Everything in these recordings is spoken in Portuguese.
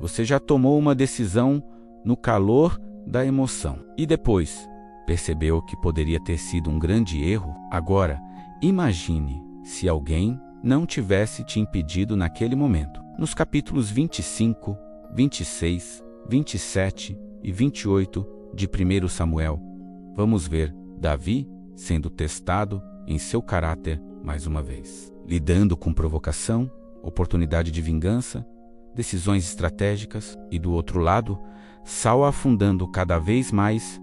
Você já tomou uma decisão no calor da emoção e depois percebeu que poderia ter sido um grande erro? Agora, imagine se alguém não tivesse te impedido naquele momento. Nos capítulos 25, 26, 27 e 28 de 1 Samuel, vamos ver Davi sendo testado em seu caráter mais uma vez, lidando com provocação, oportunidade de vingança, decisões estratégicas e, do outro lado, Saul afundando cada vez mais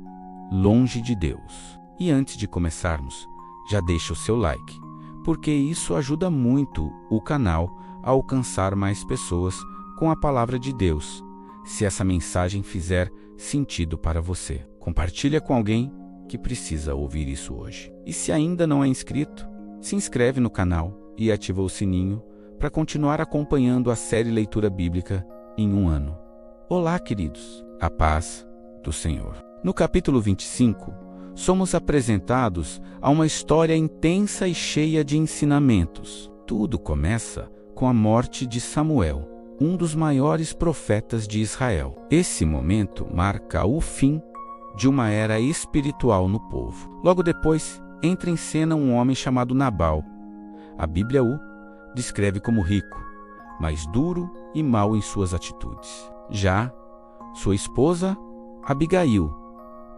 longe de Deus. E antes de começarmos, já deixa o seu like, porque isso ajuda muito o canal a alcançar mais pessoas com a palavra de Deus. Se essa mensagem fizer sentido para você, compartilha com alguém que precisa ouvir isso hoje. E se ainda não é inscrito, se inscreve no canal e ativa o sininho para continuar acompanhando a série Leitura Bíblica em um ano. Olá, queridos, a paz do Senhor. No capítulo 25, somos apresentados a uma história intensa e cheia de ensinamentos. Tudo começa com a morte de Samuel, um dos maiores profetas de Israel. Esse momento marca o fim de uma era espiritual no povo. Logo depois, entra em cena um homem chamado Nabal. A Bíblia o descreve como rico, mas duro e mau em suas atitudes. Já sua esposa, Abigail,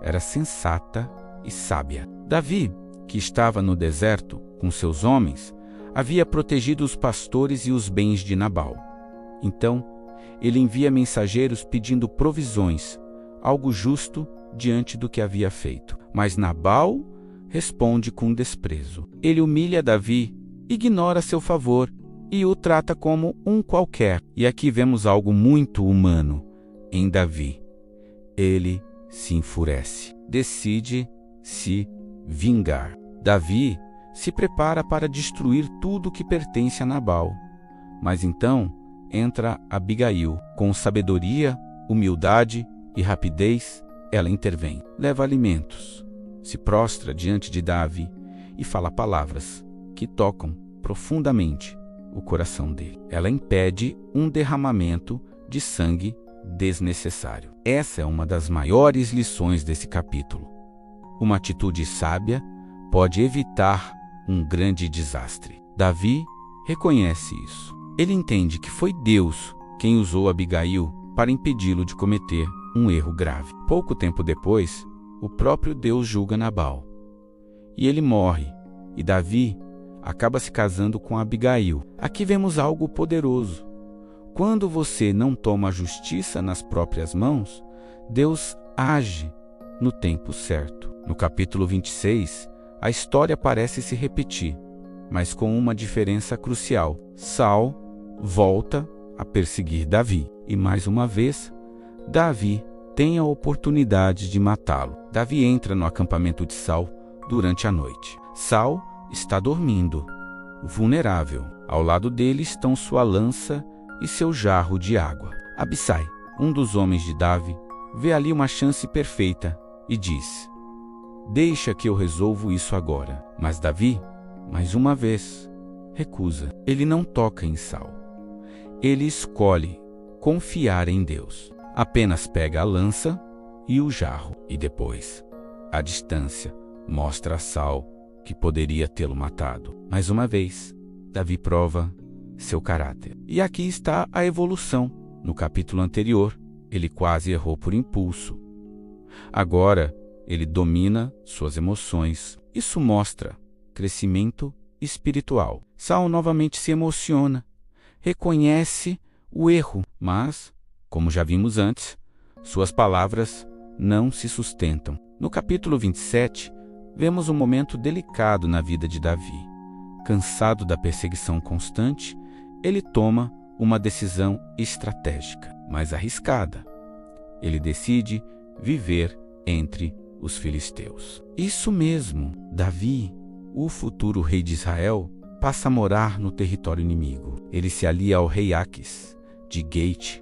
era sensata e sábia. Davi, que estava no deserto com seus homens, havia protegido os pastores e os bens de Nabal. Então, ele envia mensageiros pedindo provisões, algo justo diante do que havia feito. Mas Nabal responde com desprezo. Ele humilha Davi, ignora seu favor e o trata como um qualquer. E aqui vemos algo muito humano em Davi. Ele se enfurece, decide se vingar. Davi se prepara para destruir tudo que pertence a Nabal. Mas então entra Abigail. Com sabedoria, humildade e rapidez, ela intervém. Leva alimentos, se prostra diante de Davi e fala palavras que tocam profundamente o coração dele. Ela impede um derramamento de sangue desnecessário. Essa é uma das maiores lições desse capítulo. Uma atitude sábia pode evitar um grande desastre. Davi reconhece isso. Ele entende que foi Deus quem usou Abigail para impedi-lo de cometer um erro grave. Pouco tempo depois, o próprio Deus julga Nabal. E ele morre, e Davi acaba se casando com Abigail. Aqui vemos algo poderoso. Quando você não toma a justiça nas próprias mãos, Deus age no tempo certo. No capítulo 26, a história parece se repetir, mas com uma diferença crucial. Saul volta a perseguir Davi, e mais uma vez, Davi tem a oportunidade de matá-lo. Davi entra no acampamento de Saul durante a noite. Saul está dormindo, vulnerável. Ao lado dele estão sua lança e seu jarro de água. Abissai, um dos homens de Davi, vê ali uma chance perfeita e diz: deixa que eu resolvo isso agora. Mas Davi, mais uma vez, recusa. Ele não toca em Saul. Ele escolhe confiar em Deus. Apenas pega a lança e o jarro, e depois, à distância, mostra a Saul que poderia tê-lo matado. Mais uma vez, Davi prova seu caráter. E aqui está a evolução. No capítulo anterior, ele quase errou por impulso. Agora, ele domina suas emoções. Isso mostra crescimento espiritual. Saul novamente se emociona, reconhece o erro, mas, como já vimos antes, suas palavras não se sustentam. No capítulo 27, vemos um momento delicado na vida de Davi. Cansado da perseguição constante, ele toma uma decisão estratégica, mas arriscada. Ele decide viver entre os filisteus. Isso mesmo, Davi, o futuro rei de Israel, passa a morar no território inimigo. Ele se alia ao rei Aquis, de Gate,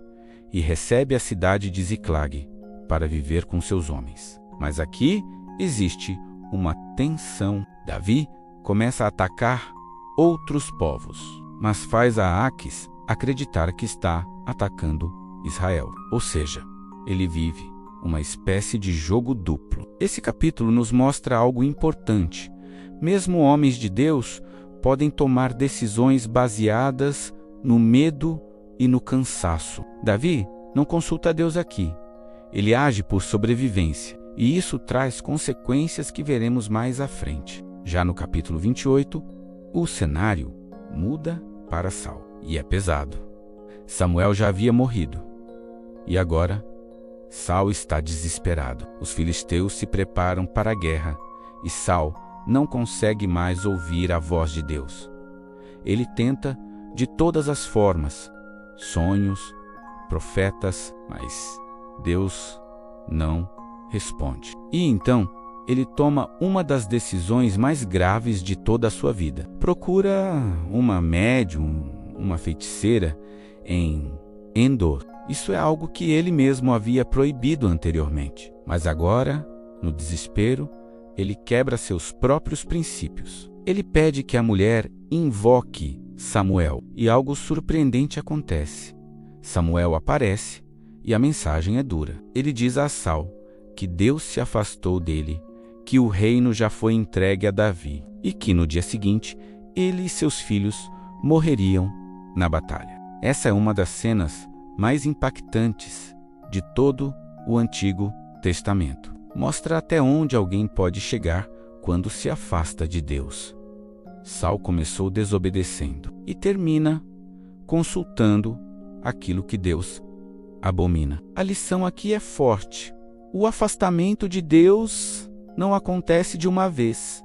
e recebe a cidade de Ziclag para viver com seus homens. Mas aqui existe uma tensão. Davi começa a atacar outros povos, mas faz a Aquis acreditar que está atacando Israel. Ou seja, ele vive uma espécie de jogo duplo. Esse capítulo nos mostra algo importante. Mesmo homens de Deus podem tomar decisões baseadas no medo e no cansaço. Davi não consulta Deus aqui. Ele age por sobrevivência, e isso traz consequências que veremos mais à frente. Já no capítulo 28, o cenário muda para Saul, e é pesado. Samuel já havia morrido, e agora Saul está desesperado. Os filisteus se preparam para a guerra, e Saul não consegue mais ouvir a voz de Deus. Ele tenta de todas as formas, sonhos, profetas, mas Deus não responde. E então, ele toma uma das decisões mais graves de toda a sua vida. Procura uma médium, uma feiticeira em Endor. Isso é algo que ele mesmo havia proibido anteriormente. Mas agora, no desespero, ele quebra seus próprios princípios. Ele pede que a mulher invoque Samuel, e algo surpreendente acontece. Samuel aparece e a mensagem é dura. Ele diz a Saul que Deus se afastou dele, que o reino já foi entregue a Davi e que no dia seguinte ele e seus filhos morreriam na batalha. Essa é uma das cenas mais impactantes de todo o Antigo Testamento. Mostra até onde alguém pode chegar quando se afasta de Deus. Saul começou desobedecendo e termina consultando aquilo que Deus abomina. A lição aqui é forte. O afastamento de Deus não acontece de uma vez.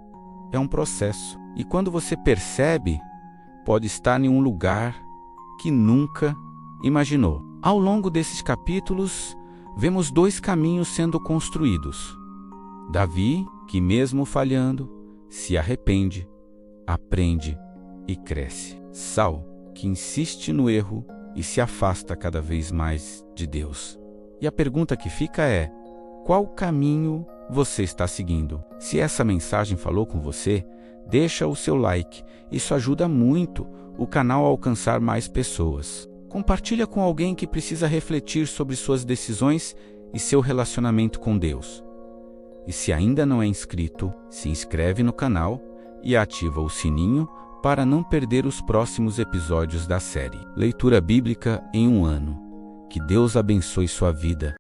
É um processo. E quando você percebe, pode estar em um lugar que nunca imaginou. Ao longo desses capítulos, vemos dois caminhos sendo construídos. Davi, que mesmo falhando, se arrepende, aprende e cresce. Saul, que insiste no erro e se afasta cada vez mais de Deus. E a pergunta que fica é: qual caminho você está seguindo? Se essa mensagem falou com você, deixa o seu like. Isso ajuda muito o canal a alcançar mais pessoas. Compartilha com alguém que precisa refletir sobre suas decisões e seu relacionamento com Deus. E se ainda não é inscrito, se inscreve no canal e ativa o sininho para não perder os próximos episódios da série Leitura Bíblica em um Ano. Que Deus abençoe sua vida.